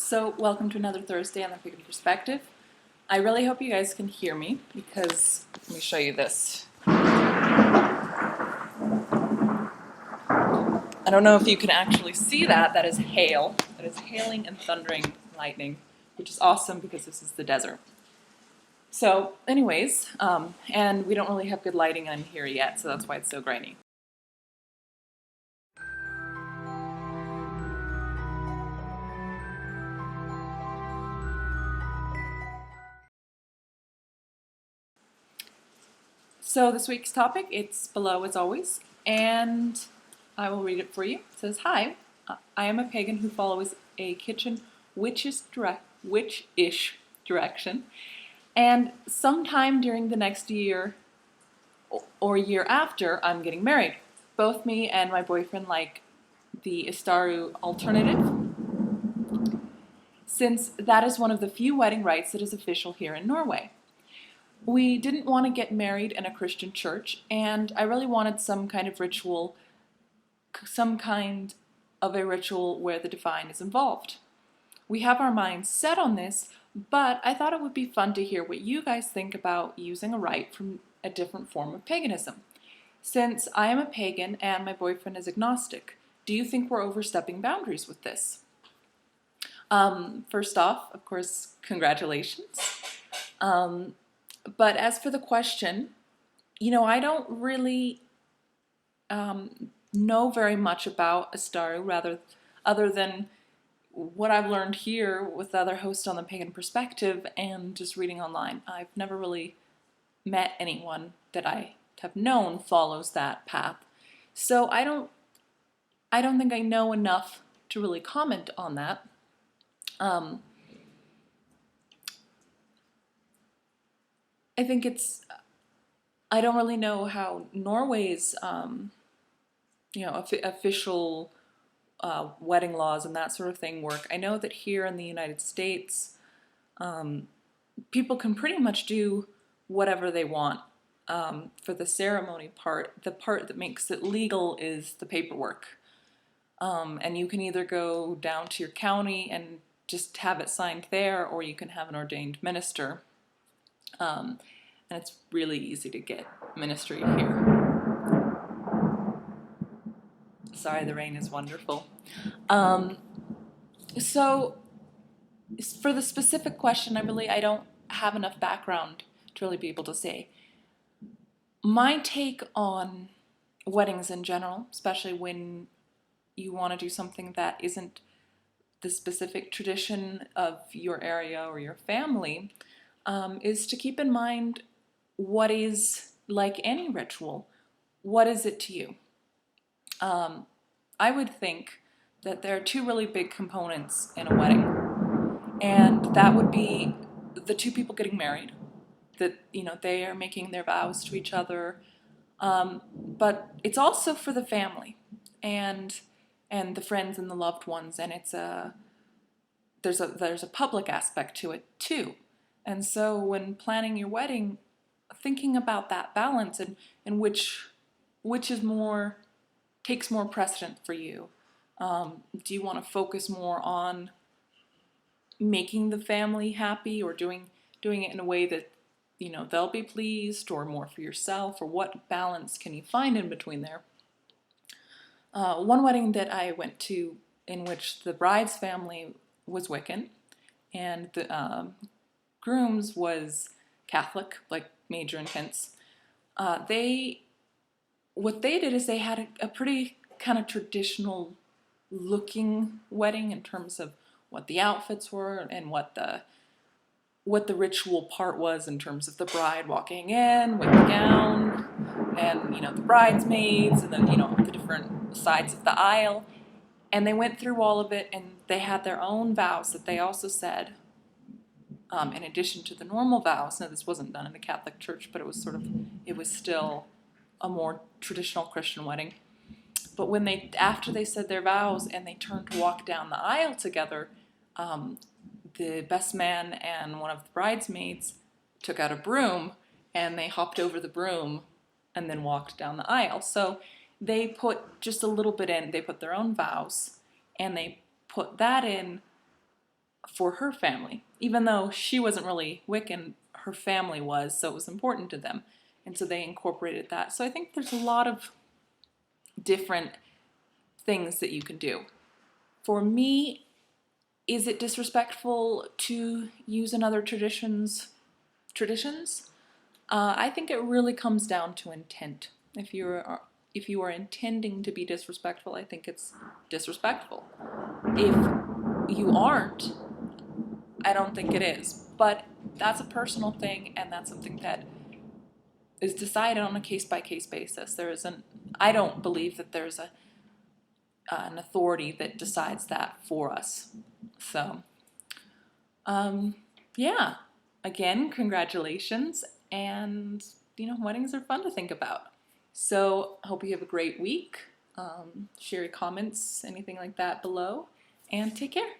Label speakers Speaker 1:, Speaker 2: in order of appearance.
Speaker 1: So welcome to another Thursday on the Pagan Perspective. I really hope you guys can hear me because let me show you this. I don't know if you can actually see that. That is hail. That is hailing and thundering lightning, which is awesome because this is the desert. So anyways, and we don't really have good lighting in here yet, so that's why it's so grainy. So this week's topic, it's below as always, and I will read it for you. It says, "Hi, I am a pagan who follows a kitchen witch-ish direction, and sometime during the next year or year after, I'm getting married. Both me and my boyfriend like the Asatru alternative, since that is one of the few wedding rites that is official here in Norway. We didn't want to get married in a Christian church, and I really wanted some kind of ritual, where the divine is involved. We have our minds set on this, but I thought it would be fun to hear what you guys think about using a rite from a different form of paganism. Since I am a pagan and my boyfriend is agnostic, do you think we're overstepping boundaries with this?" First off, of course, congratulations. But as for the question, I don't really know very much about Asatru, other than what I've learned here with other hosts on the Pagan Perspective and just reading online. I've never really met anyone that I have known follows that path. So I don't think I know enough to really comment on that. I think I don't really know how Norway's, official wedding laws and that sort of thing work. I know that here in the United States, people can pretty much do whatever they want. For the ceremony part, the part that makes it legal is the paperwork. And you can either go down to your county and just have it signed there, or you can have an ordained minister. And it's really easy to get ministry here. Sorry, the rain is wonderful. So for the specific question, I don't have enough background to really be able to say. My take on weddings in general, especially when you want to do something that isn't the specific tradition of your area or your family, is to keep in mind what is, like any ritual, what is it to you? I would think that there are two really big components in a wedding, and that would be the two people getting married, that they are making their vows to each other, but it's also for the family and the friends and the loved ones, and there's a public aspect to it too. And so when planning your wedding, thinking about that balance and which takes more precedent for you. Do you want to focus more on making the family happy, or doing it in a way that they'll be pleased, or more for yourself, or what balance can you find in between there? One wedding that I went to, in which the bride's family was Wiccan and the groom's was Catholic, like major intense. What they did is they had a pretty kind of traditional looking wedding in terms of what the outfits were and what the ritual part was, in terms of the bride walking in with the gown and the bridesmaids and then the different sides of the aisle. And they went through all of it, and they had their own vows that they also said, in addition to the normal vows. Now, this wasn't done in the Catholic Church, but it was still a more traditional Christian wedding. But after they said their vows and they turned to walk down the aisle together, the best man and one of the bridesmaids took out a broom and they hopped over the broom and then walked down the aisle. So they put just a little bit in. They put their own vows and they put that in for her family. Even though she wasn't really Wiccan, her family was, so it was important to them. And so they incorporated that. So I think there's a lot of different things that you can do. For me, is it disrespectful to use another traditions? I think it really comes down to intent. If you are intending to be disrespectful, I think it's disrespectful. If you aren't, I don't think it is. But that's a personal thing, and that's something that is decided on a case-by-case basis. I don't believe that there's an authority that decides that for us. So, yeah. Again, congratulations. And, weddings are fun to think about. So, I hope you have a great week. Share your comments, anything like that below. And take care.